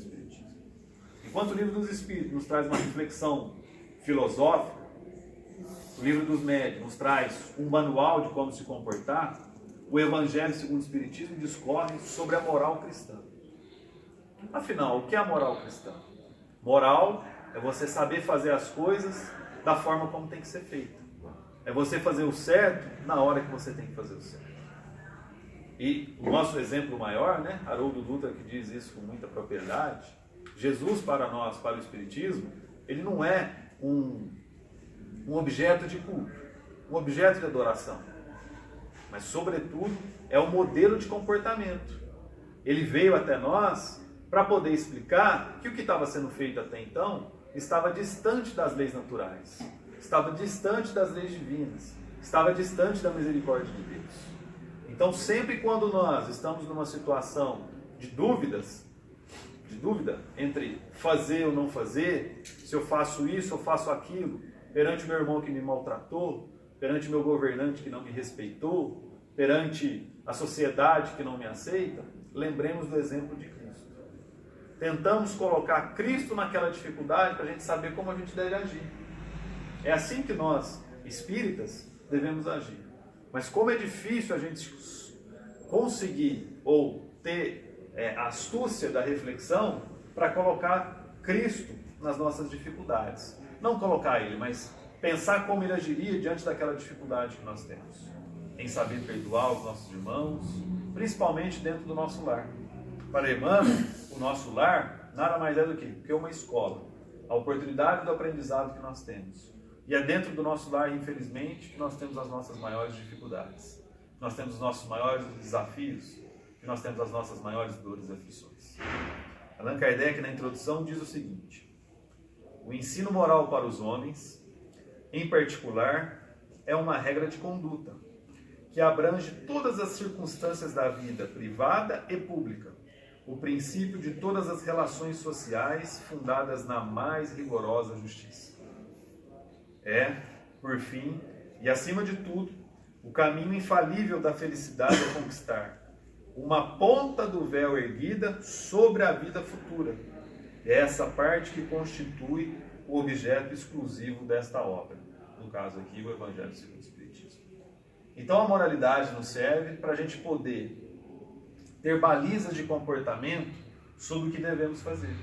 Espiritismo. Enquanto o Livro dos Espíritos nos traz uma reflexão filosófica, o Livro dos Médiuns nos traz um manual de como se comportar, o Evangelho segundo o Espiritismo discorre sobre a moral cristã. Afinal, o que é a moral cristã? Moral é você saber fazer as coisas da forma como tem que ser feita. É você fazer o certo na hora que você tem que fazer o certo. E o nosso exemplo maior, né? Haroldo Dutra, que diz isso com muita propriedade, Jesus para nós, para o Espiritismo, ele não é um objeto de culto, um objeto de adoração, mas sobretudo é um modelo de comportamento. Ele veio até nós para poder explicar que o que estava sendo feito até então estava distante das leis naturais, estava distante das leis divinas, estava distante da misericórdia de Deus. Então, sempre quando nós estamos numa situação de dúvida entre fazer ou não fazer, se eu faço isso ou faço aquilo, perante meu irmão que me maltratou, perante meu governante que não me respeitou, perante a sociedade que não me aceita, lembremos do exemplo de Cristo. Tentamos colocar Cristo naquela dificuldade para a gente saber como a gente deve agir. É assim que nós, espíritas, devemos agir. Mas como é difícil a gente conseguir ou ter a astúcia da reflexão para colocar Cristo nas nossas dificuldades. Não colocar Ele, mas pensar como Ele agiria diante daquela dificuldade que nós temos. Em saber perdoar os nossos irmãos, principalmente dentro do nosso lar. Para Emmanuel, o nosso lar nada mais é do que uma escola. A oportunidade do aprendizado que nós temos. E é dentro do nosso lar, infelizmente, que nós temos as nossas maiores dificuldades. Nós temos os nossos maiores desafios e nós temos as nossas maiores dores e aflições. Allan Kardec, na introdução, diz o seguinte: o ensino moral para os homens, em particular, é uma regra de conduta que abrange todas as circunstâncias da vida privada e pública, o princípio de todas as relações sociais fundadas na mais rigorosa justiça. É, por fim, e acima de tudo, o caminho infalível da felicidade a conquistar, uma ponta do véu erguida sobre a vida futura. É essa parte que constitui o objeto exclusivo desta obra. No caso aqui, o Evangelho segundo o Espiritismo. Então a moralidade nos serve para a gente poder ter balizas de comportamento sobre o que devemos fazer.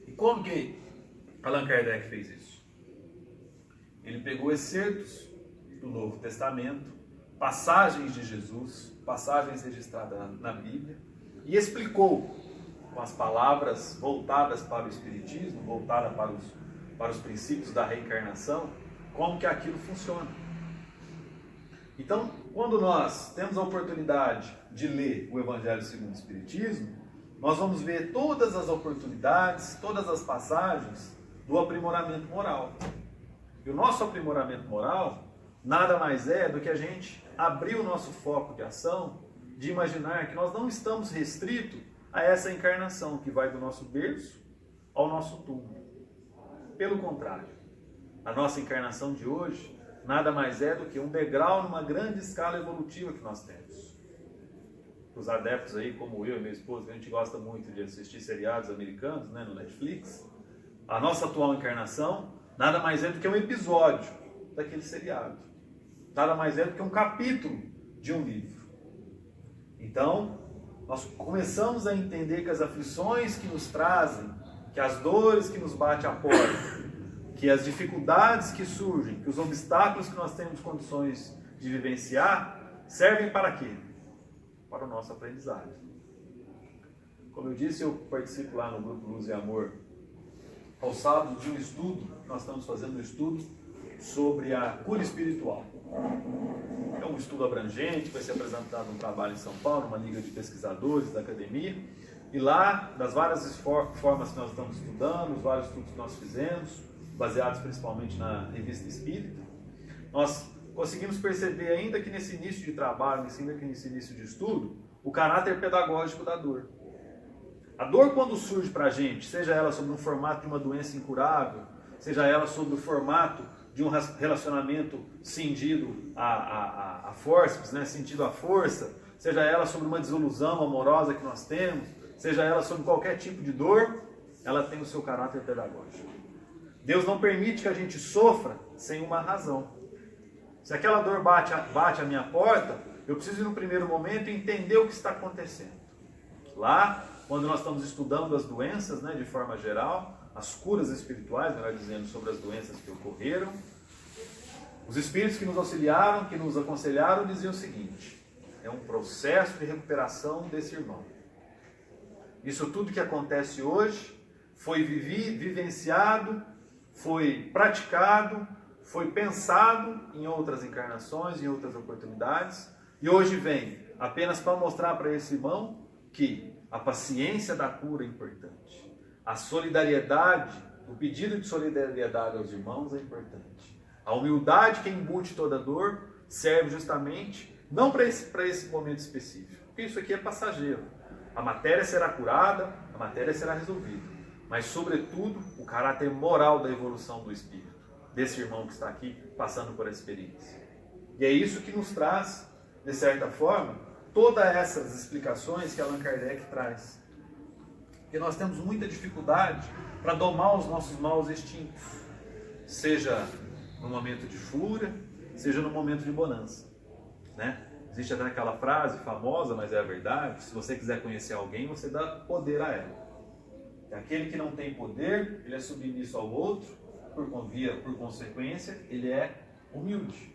E como que Allan Kardec fez isso? Ele pegou excertos do Novo Testamento, passagens de Jesus, passagens registradas na Bíblia, e explicou com as palavras voltadas para o Espiritismo, voltadas para os princípios da reencarnação, como que aquilo funciona. Então, quando nós temos a oportunidade de ler o Evangelho segundo o Espiritismo, nós vamos ver todas as oportunidades, todas as passagens do aprimoramento moral. E o nosso aprimoramento moral nada mais é do que a gente abrir o nosso foco de ação, de imaginar que nós não estamos restritos a essa encarnação que vai do nosso berço ao nosso túmulo. Pelo contrário, a nossa encarnação de hoje nada mais é do que um degrau numa grande escala evolutiva que nós temos. Os adeptos aí, como eu e minha esposa, a gente gosta muito de assistir seriados americanos, né, no Netflix, a nossa atual encarnação nada mais é do que um episódio daquele seriado. Nada mais é do que um capítulo de um livro. Então, nós começamos a entender que as aflições que nos trazem, que as dores que nos batem à porta, que as dificuldades que surgem, que os obstáculos que nós temos condições de vivenciar, servem para quê? Para o nosso aprendizado. Como eu disse, eu participo lá no grupo Luz e Amor, aos sábados, de um estudo, nós estamos fazendo um estudo sobre a cura espiritual. É um estudo abrangente, vai ser apresentado um trabalho em São Paulo, uma liga de pesquisadores da academia, e lá, das várias formas que nós estamos estudando, os vários estudos que nós fizemos, baseados principalmente na Revista Espírita, nós conseguimos perceber, ainda que nesse início de trabalho, ainda que nesse início de estudo, o caráter pedagógico da dor. A dor, quando surge para a gente, seja ela sob um formato de uma doença incurável, seja ela sob o formato de um relacionamento cindido a fórceps, né, cindido à força, seja ela sobre uma desilusão amorosa que nós temos, seja ela sobre qualquer tipo de dor, ela tem o seu caráter pedagógico. Deus não permite que a gente sofra sem uma razão. Se aquela dor bate à minha porta, eu preciso no primeiro momento entender o que está acontecendo. Lá, quando nós estamos estudando as doenças, né, de forma geral, as curas espirituais, melhor dizendo, sobre as doenças que ocorreram, os espíritos que nos auxiliaram, que nos aconselharam, diziam o seguinte: é um processo de recuperação desse irmão. Isso tudo que acontece hoje foi vivenciado, foi praticado, foi pensado em outras encarnações, em outras oportunidades, e hoje vem apenas para mostrar para esse irmão que a paciência da cura é importante, a solidariedade, o pedido de solidariedade aos irmãos é importante, a humildade que embute toda dor serve justamente não para esse momento específico, porque isso aqui é passageiro. A matéria será curada, a matéria será resolvida, mas sobretudo o caráter moral da evolução do espírito, desse irmão que está aqui passando por essa experiência. E é isso que nos traz, de certa forma, todas essas explicações que Allan Kardec traz. Porque nós temos muita dificuldade para domar os nossos maus instintos, seja no momento de fúria, seja no momento de bonança, né? Existe até aquela frase famosa, mas é a verdade: se você quiser conhecer alguém, você dá poder a ela. Aquele que não tem poder, ele é submisso ao outro, por consequência, ele é humilde.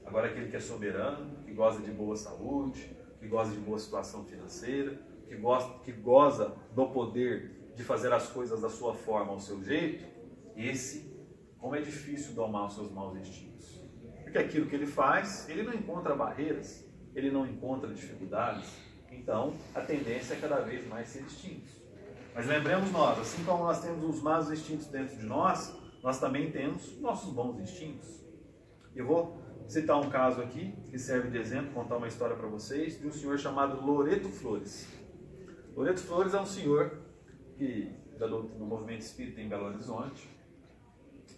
Agora, aquele que é soberano, que goza de boa saúde, que goza de boa situação financeira, que goza do poder de fazer as coisas da sua forma, ao seu jeito, esse, como é difícil domar os seus maus instintos. Porque aquilo que ele faz, ele não encontra barreiras, ele não encontra dificuldades, então a tendência é cada vez mais ser extintos. Mas lembremos nós, assim como nós temos os maus instintos dentro de nós, nós também temos nossos bons instintos. Eu vou citar um caso aqui, que serve de exemplo, contar uma história para vocês, de um senhor chamado Loreto Flores. Loreto Flores é um senhor do movimento espírita em Belo Horizonte,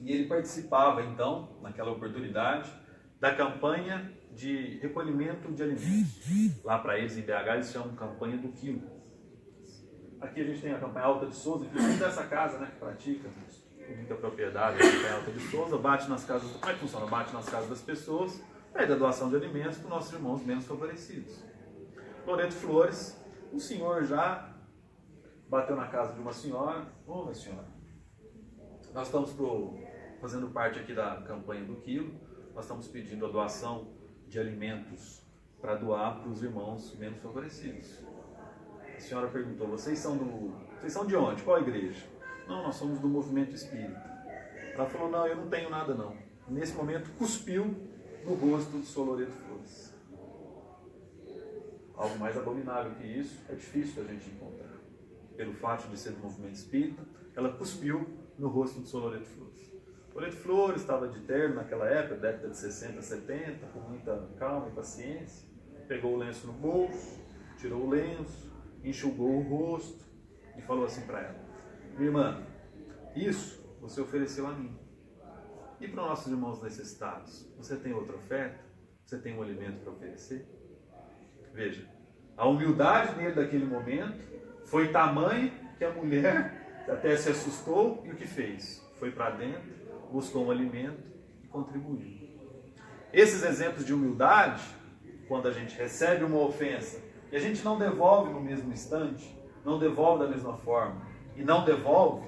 e ele participava então, naquela oportunidade, da campanha de recolhimento de alimentos. Lá para eles, em BH, eles chamam de campanha do quilo. Aqui a gente tem a campanha Alta de Souza, inclusive dessa casa, né, que pratica com muita propriedade, a campanha Alta de Souza, bate nas casas, como é que funciona? Bate nas casas das pessoas, pede a doação de alimentos para os nossos irmãos menos favorecidos. Loreto Flores, um senhor já bateu na casa de uma senhora: ô, minha senhora, nós estamos fazendo parte aqui da campanha do quilo, nós estamos pedindo a doação de alimentos para doar para os irmãos menos favorecidos. A senhora perguntou: vocês são de onde? Qual igreja? Não, nós somos do movimento espírita. Ela falou: não, eu não tenho nada não. Nesse momento cuspiu no rosto do Sr. Loreto Flores. Algo mais abominável que isso é difícil da gente encontrar. Pelo fato de ser do movimento espírita, ela cuspiu no rosto do Sr. Loreto Flores. Loreto Flores estava de terno naquela época, década de 60, 70, com muita calma e paciência. Pegou o lenço no bolso, tirou o lenço, enxugou o rosto e falou assim para ela: minha irmã, isso você ofereceu a mim. E para os nossos irmãos necessitados, você tem outra oferta? Você tem um alimento para oferecer? Veja, a humildade dele daquele momento foi tamanha que a mulher até se assustou e o que fez? Foi para dentro, buscou um alimento e contribuiu. Esses exemplos de humildade, quando a gente recebe uma ofensa e a gente não devolve no mesmo instante, não devolve da mesma forma, e não devolve,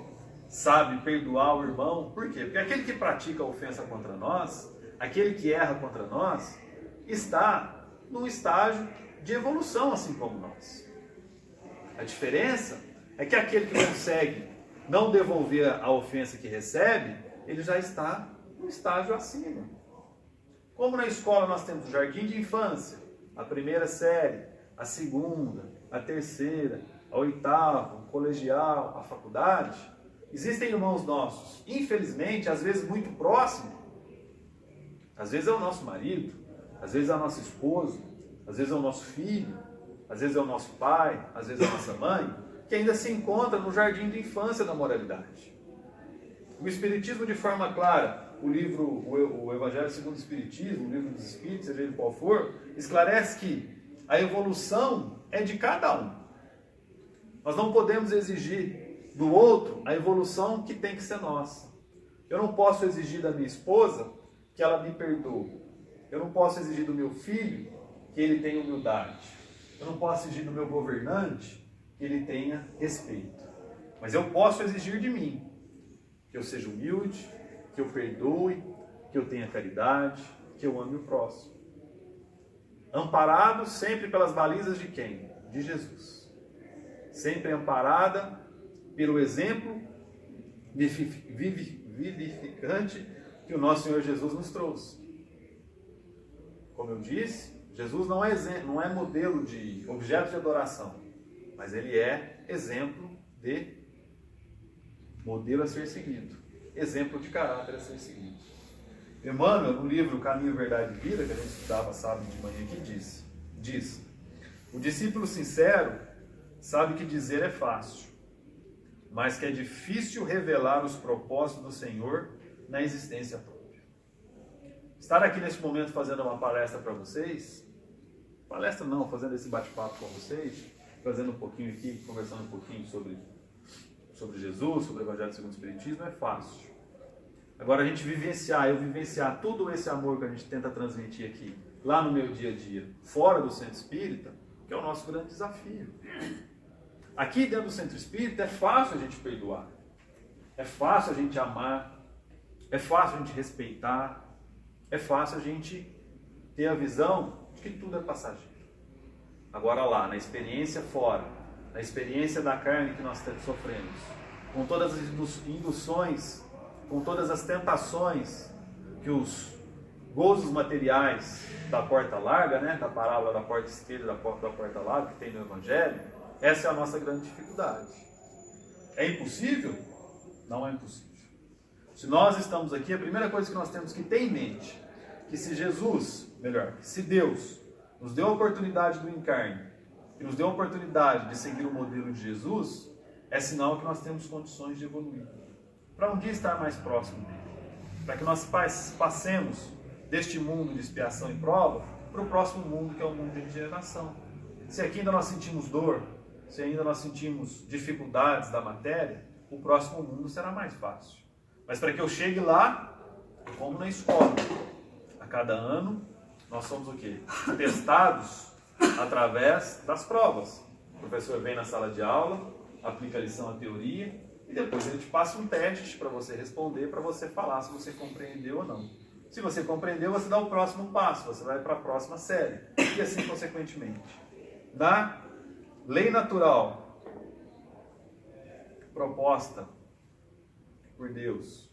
sabe perdoar o irmão. Por quê? Porque aquele que pratica a ofensa contra nós, aquele que erra contra nós, está num estágio de evolução, assim como nós. A diferença é que aquele que consegue não devolver a ofensa que recebe, ele já está num estágio acima. Como na escola nós temos o jardim de infância, a primeira série, a segunda, a terceira, a oitava, o colegial, a faculdade, existem irmãos nossos, infelizmente, às vezes muito próximos, às vezes é o nosso marido, às vezes é a nossa esposa, às vezes é o nosso filho, às vezes é o nosso pai, às vezes é a nossa mãe, que ainda se encontra no jardim de infância da moralidade. O Espiritismo, de forma clara, o Evangelho segundo o Espiritismo, o livro dos Espíritos, seja ele qual for, esclarece que a evolução é de cada um. Nós não podemos exigir do outro a evolução que tem que ser nossa. Eu não posso exigir da minha esposa que ela me perdoe. Eu não posso exigir do meu filho que ele tenha humildade. Eu não posso exigir do meu governante que ele tenha respeito. Mas eu posso exigir de mim que eu seja humilde, que eu perdoe, que eu tenha caridade, que eu ame o próximo. Amparado sempre pelas balizas de quem? De Jesus. Sempre amparada pelo exemplo vivificante que o nosso Senhor Jesus nos trouxe. Como eu disse, Jesus não é modelo de objeto de adoração, mas ele é exemplo de modelo a ser seguido, exemplo de caráter a ser seguido. Emmanuel, no livro Caminho, Verdade e Vida, que a gente estudava sábado de manhã aqui, diz: o discípulo sincero sabe que dizer é fácil, mas que é difícil revelar os propósitos do Senhor na existência própria. Estar aqui neste momento fazendo uma palestra para vocês, palestra não, fazendo esse bate-papo com vocês, fazendo um pouquinho aqui, conversando um pouquinho sobre Jesus, sobre o Evangelho segundo o Espiritismo, é fácil. Agora eu vivenciar todo esse amor que a gente tenta transmitir aqui, lá no meu dia a dia, fora do centro espírita, que é o nosso grande desafio. Aqui dentro do centro espírita é fácil a gente perdoar, é fácil a gente amar, é fácil a gente respeitar, é fácil a gente ter a visão de que tudo é passageiro. Agora lá, na experiência fora, na experiência da carne que nós sofremos, com todas as induções, com todas as tentações que os gozos materiais da porta larga, né, da parábola da porta estreita, da porta larga que tem no Evangelho, essa é a nossa grande dificuldade. É impossível? Não é impossível. Se nós estamos aqui, a primeira coisa que nós temos que ter em mente, que se Deus nos deu a oportunidade do encarne, e nos deu a oportunidade de seguir o modelo de Jesus, é sinal que nós temos condições de evoluir. Para um dia estar mais próximo dele. Para que nós passemos deste mundo de expiação e prova para o próximo mundo, que é o mundo de regeneração. Se aqui ainda nós sentimos dor, se ainda nós sentimos dificuldades da matéria, o próximo mundo será mais fácil. Mas para que eu chegue lá, como na escola, a cada ano nós somos o quê? Testados através das provas. O professor vem na sala de aula, aplica a lição, a teoria, e depois ele te passa um teste para você responder, para você falar se você compreendeu ou não. Se você compreendeu, você dá o próximo passo, você vai para a próxima série, e assim consequentemente. Na lei natural proposta por Deus,